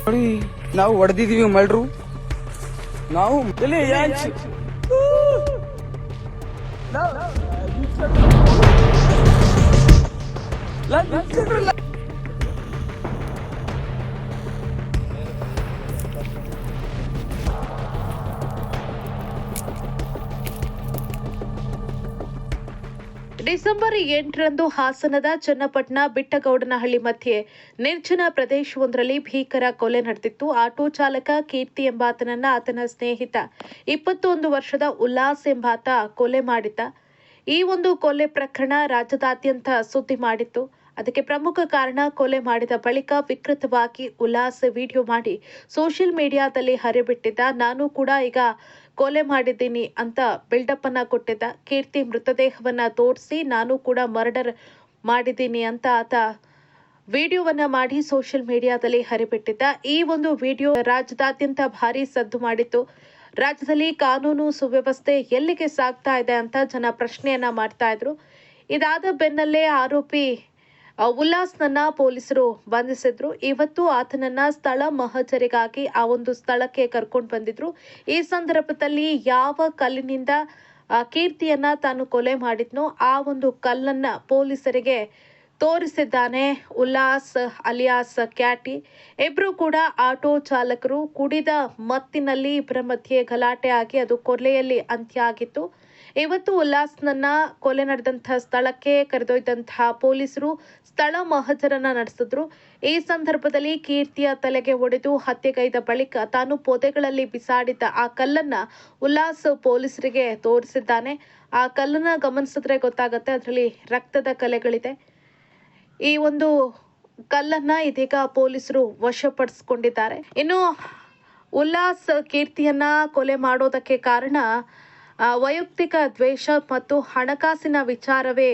ನೋಡಿ ನಾವು ಹೊಡೆದಿದೀವಿ ಮಳ್ರು ನಾವು ಡಿಸೆಂಬರ್ 8ರಂದು ಹಾಸನದ ಚನ್ನಪಟ್ಟಣ ಬಿಟ್ಟಗೌಡನಹಳ್ಳಿ ಮಧ್ಯೆ ನಿರ್ಜನ ಪ್ರದೇಶವೊಂದರಲ್ಲಿ ಭೀಕರ ಕೊಲೆ ನಡೆದಿತ್ತು. ಆಟೋ ಚಾಲಕ ಕೀರ್ತಿ ಎಂಬಾತನನ್ನ ಆತನ ಸ್ನೇಹಿತ 21 ವರ್ಷದ ಉಲ್ಲಾಸ್ ಎಂಬಾತ ಕೊಲೆ ಮಾಡಿದ್ದ. ಈ ಒಂದು ಕೊಲೆ ಪ್ರಕರಣ ರಾಜ್ಯದಾದ್ಯಂತ ಸುದ್ದಿ ಮಾಡಿತ್ತು. ಅದಕ್ಕೆ ಪ್ರಮುಖ ಕಾರಣ ಕೊಲೆ ಮಾಡಿದ ಬಳಿಕ ವಿಕೃತವಾಗಿ ಉಲ್ಲಾಸ್ ವಿಡಿಯೋ ಮಾಡಿ ಸೋಷಿಯಲ್ ಮೀಡಿಯಾದಲ್ಲಿ ಹರಿಬಿಟ್ಟಿದ್ದ. ನಾನು ಕೂಡ ಈಗ ಕೊಲೆ ಮಾಡಿದ್ದೀನಿ ಅಂತ ಬಿಲ್ಡಪ್ ಅನ್ನ ಕೊಟ್ಟಿದ್ದ. ಕೀರ್ತಿ ಮೃತದೇಹವನ್ನ ತೋರಿಸಿ ನಾನು ಕೂಡ ಮರ್ಡರ್ ಮಾಡಿದ್ದೀನಿ ಅಂತ ಆತ ವಿಡಿಯೋವನ್ನ ಮಾಡಿ ಸೋಷಿಯಲ್ ಮೀಡಿಯಾದಲ್ಲಿ ಹರಿಬಿಟ್ಟಿದ್ದ. ಈ ಒಂದು ವಿಡಿಯೋ ರಾಜ್ಯದಾದ್ಯಂತ ಭಾರಿ ಸದ್ದು ಮಾಡಿತ್ತು. ರಾಜ್ಯದಲ್ಲಿ ಕಾನೂನು ಸುವ್ಯವಸ್ಥೆ ಎಲ್ಲಿಗೆ ಸಾಗ್ತಾ ಇದೆ ಅಂತ ಜನ ಪ್ರಶ್ನೆಯನ್ನ ಮಾಡ್ತಾ ಇದ್ರು. ಇದಾದ ಬೆನ್ನಲ್ಲೇ ಆರೋಪಿ ಉಲ್ಲಾಸ್ನನ್ನ ಪೊಲೀಸರು ಬಂಧಿಸಿದ್ರು. ಇವತ್ತು ಆತನನ್ನ ಸ್ಥಳ ಮಹಜರಿಗಾಗಿ ಆ ಒಂದು ಸ್ಥಳಕ್ಕೆ ಕರ್ಕೊಂಡು ಬಂದಿದ್ರು. ಈ ಸಂದರ್ಭದಲ್ಲಿ ಯಾವ ಕಲ್ಲಿನಿಂದ ಕೀರ್ತಿಯನ್ನ ತಾನು ಕೊಲೆ ಮಾಡಿದ್ನೋ ಆ ಒಂದು ಕಲ್ಲನ್ನ ಪೊಲೀಸರಿಗೆ ತೋರಿಸಿದ್ದಾನೆ ಉಲ್ಲಾಸ್ ಅಲಿಯಾಸ್ ಕ್ಯಾಟಿ. ಇಬ್ರು ಕೂಡ ಆಟೋ ಚಾಲಕರು. ಕುಡಿದ ಮತ್ತಿನಲ್ಲಿ ಇಬ್ಬರ ಮಧ್ಯೆ ಗಲಾಟೆ ಆಗಿ ಅದು ಕೊಲೆಯಲ್ಲಿ ಅಂತ್ಯ ಆಗಿತ್ತು. ಇವತ್ತು ಉಲ್ಲಾಸ್ನನ್ನ ಕೊಲೆ ನಡೆದಂತಹ ಸ್ಥಳಕ್ಕೆ ಕರೆದೊಯ್ದಂತಹ ಪೊಲೀಸರು ಸ್ಥಳ ಮಹಜರನ್ನ ನಡೆಸಿದ್ರು. ಈ ಸಂದರ್ಭದಲ್ಲಿ ಕೀರ್ತಿಯ ತಲೆಗೆ ಹೊಡೆದು ಹತ್ಯೆಗೈದ ಬಳಿಕ ತಾನು ಪೊದೆಗಳಲ್ಲಿ ಬಿಸಾಡಿದ್ದ ಆ ಕಲ್ಲನ್ನ ಉಲ್ಲಾಸ್ ಪೊಲೀಸರಿಗೆ ತೋರಿಸಿದ್ದಾನೆ. ಆ ಕಲ್ಲನ್ನ ಗಮನಿಸಿದ್ರೆ ಗೊತ್ತಾಗುತ್ತೆ, ಅದರಲ್ಲಿ ರಕ್ತದ ಕಲೆಗಳಿದೆ. ಈ ಒಂದು ಕಲ್ಲನ್ನ ಇದೀಗ ಪೊಲೀಸರು ವಶಪಡಿಸಿಕೊಂಡಿದ್ದಾರೆ. ಇನ್ನು ಉಲ್ಲಾಸ್ ಕೀರ್ತಿಯನ್ನ ಕೊಲೆ ಮಾಡೋದಕ್ಕೆ ಕಾರಣ ವೈಯಕ್ತಿಕ ದ್ವೇಷ ಮತ್ತು ಹಣಕಾಸಿನ ವಿಚಾರವೇ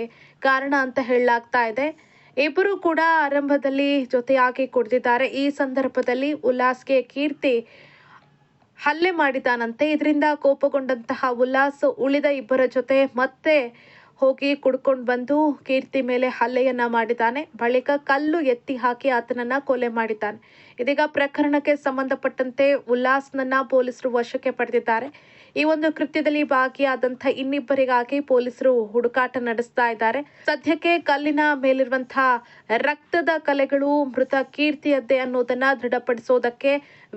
ಕಾರಣ ಅಂತ ಹೇಳಲಾಗ್ತಾ ಇದೆ. ಇಬ್ಬರು ಕೂಡ ಆರಂಭದಲ್ಲಿ ಜೊತೆಯಾಗಿ ಕುಡಿದಿದ್ದಾರೆ. ಈ ಸಂದರ್ಭದಲ್ಲಿ ಉಲ್ಲಾಸ್ಗೆ ಕೀರ್ತಿ ಹಲ್ಲೆ ಮಾಡಿದಾನಂತೆ. ಇದರಿಂದ ಕೋಪಗೊಂಡಂತಹ ಉಲ್ಲಾಸ್ ಉಳಿದ ಇಬ್ಬರ ಜೊತೆ ಮತ್ತೆ ಹೋಗಿ ಕುಡ್ಕೊಂಡು ಬಂದು ಕೀರ್ತಿ ಮೇಲೆ ಹಲ್ಲೆಯನ್ನ ಮಾಡಿದ್ದಾನೆ. ಬಳಿಕ ಕಲ್ಲು ಎತ್ತಿ ಹಾಕಿ ಆತನನ್ನ ಕೊಲೆ ಮಾಡಿದ್ದಾನೆ. ಇದೀಗ ಪ್ರಕರಣಕ್ಕೆ ಸಂಬಂಧಪಟ್ಟಂತೆ ಉಲ್ಲಾಸ್ನನ್ನ ಪೊಲೀಸರು ವಶಕ್ಕೆ ಪಡೆದಿದ್ದಾರೆ. ಈ ಒಂದು ಕೃತ್ಯದಲ್ಲಿ ಭಾಗಿಯಾದಂತಹ ಇನ್ನಿಬ್ಬರಿಗಾಗಿ ಪೊಲೀಸರು ಹುಡುಕಾಟ ನಡೆಸ್ತಾ ಇದ್ದಾರೆ. ಸದ್ಯಕ್ಕೆ ಕಲ್ಲಿನ ಮೇಲಿರುವಂತಹ ರಕ್ತದ ಕಲೆಗಳು ಮೃತ ಕೀರ್ತಿಯದ್ದೇ ಅನ್ನೋದನ್ನ ದೃಢಪಡಿಸೋದಕ್ಕೆ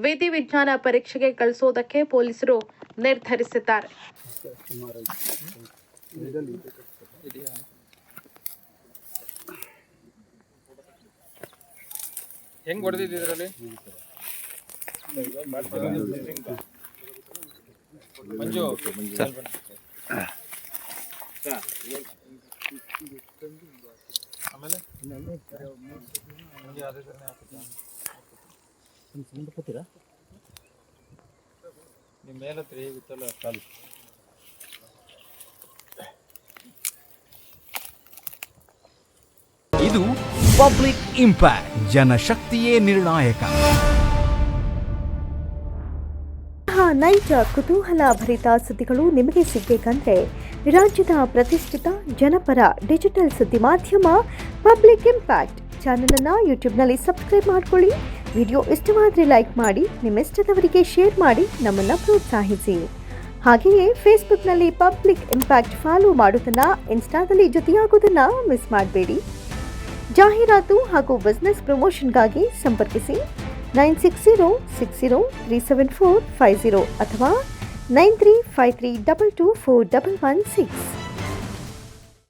ವಿಧಿವಿಜ್ಞಾನ ಪರೀಕ್ಷೆಗೆ ಕಳಿಸೋದಕ್ಕೆ ಪೊಲೀಸರು ನಿರ್ಧರಿಸಿದ್ದಾರೆ. ಹೆಂಗ್ ಹೊಡೆದಿದ್ರಲ್ಲಿ ಮಂಜು ಆಮೇಲೆ ನಿಮ್ಮ ಮೇಲತ್ರ ಹೇಗುತ್ತಲ್ಲ ಕಾಲು ಇದು ಪಬ್ಲಿಕ್ ಇಂಪ್ಯಾಕ್ಟ್. ಜನಶಕ್ತಿಯೇ ನಿರ್ಣಾಯಕ. ನೈಜ ಕುತೂಹಲ ಭರಿತ ಸುದ್ದಿಗಳು ನಿಮಗೆ ಸಿಗಬೇಕಂದ್ರೆ ರಾಜ್ಯದ ಪ್ರತಿಷ್ಠಿತ ಜನಪರ ಡಿಜಿಟಲ್ ಸುದ್ದಿ ಮಾಧ್ಯಮ ಪಬ್ಲಿಕ್ ಇಂಪ್ಯಾಕ್ಟ್ ಚಾನೆಲ್ ಅನ್ನು ಯೂಟ್ಯೂಬ್ನಲ್ಲಿ ಸಬ್ಸ್ಕ್ರೈಬ್ ಮಾಡ್ಕೊಳ್ಳಿ. ವಿಡಿಯೋ ಇಷ್ಟವಾದರೆ ಲೈಕ್ ಮಾಡಿ, ನಿಮ್ಮ ಇಷ್ಟದವರಿಗೆ ಶೇರ್ ಮಾಡಿ ನಮ್ಮನ್ನು ಪ್ರೋತ್ಸಾಹಿಸಿ. ಹಾಗೆಯೇ ಫೇಸ್ಬುಕ್ನಲ್ಲಿ ಪಬ್ಲಿಕ್ ಇಂಪ್ಯಾಕ್ಟ್ ಫಾಲೋ ಮಾಡೋದನ್ನು, ಇನ್ಸ್ಟಾದಲ್ಲಿ ಜೊತೆಯಾಗೋದನ್ನು ಮಿಸ್ ಮಾಡಬೇಡಿ. ಜಾಹೀರಾತು ಹಾಗೂ ಬಿಸ್ನೆಸ್ ಪ್ರಮೋಷನ್ಗಾಗಿ ಸಂಪರ್ಕಿಸಿ 9606037450 ಅಥವಾ 9353224116.